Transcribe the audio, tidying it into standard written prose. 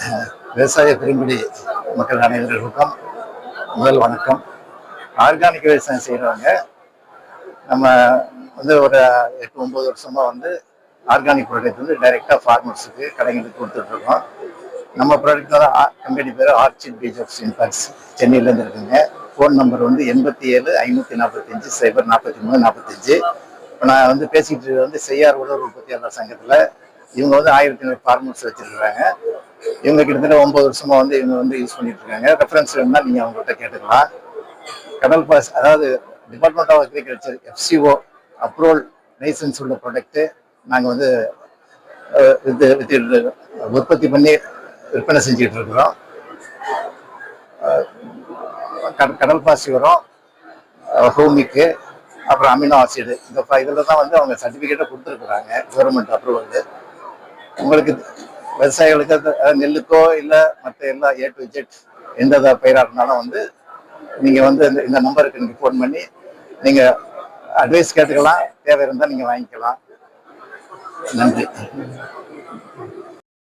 விவசாய பெருங்குடி மக்கள் அனைவர்களுக்கும் முதல் வணக்கம். ஆர்கானிக் விவசாயம் செய்கிறவங்க நம்ம வந்து ஒரு 8-9 வருஷமா வந்து ஆர்கானிக் ப்ராடக்ட் வந்து டைரெக்டாக ஃபார்மர்ஸுக்கு கடைகளுக்கு கொடுத்துட்ருக்கோம். நம்ம ப்ராடக்ட் வந்து கம்பெனி பேர் ஆர்ச்சிட் பீஜ் சின்பாக்ஸ், சென்னையிலேருந்து இருக்குங்க. ஃபோன் நம்பர் வந்து 87-545-043-45. இப்போ நான் வந்து பேசிக்கிட்டு வந்து செய்யார் உழவர் உற்பத்தியாளர் சங்கத்தில் இவங்க வந்து 1500 ஃபார்மர்ஸ் வச்சுருக்குறாங்க. இவங்க கிட்டத்தட்ட 9 வருஷமா வந்து இவங்க வந்து யூஸ் பண்ணிட்டு இருக்காங்க. ரெஃபரன்ஸ் வேணும்னா நீங்கள் அவங்கள்ட்ட கேட்டுக்கலாம். கடல் பாஸ், அதாவது department of agriculture FCO approval licence உள்ள ப்ராடக்ட்டு நாங்கள் வந்து உற்பத்தி பண்ணி விற்பனை செஞ்சுட்டு இருக்கிறோம். கடல் பாசி உரம், ஹோமிக்கு, அப்புறம் அமினோ ஆசிடு, இந்த இதில் தான் வந்து அவங்க சர்டிஃபிகேட்டை கொடுத்துருக்குறாங்க கவர்மெண்ட் அப்ரூவல். உங்களுக்கு விவசாயிகளுக்கு நெல்லுக்கோ இல்லை மற்ற எல்லா A to Z எந்த பயிராக இருந்தாலும் வந்து நீங்கள் வந்து இந்த நம்பருக்கு நீங்கள் ஃபோன் பண்ணி நீங்கள் அட்வைஸ் கேட்டுக்கலாம். தேவை இருந்தால் நீங்கள் வாங்கிக்கலாம். நன்றி.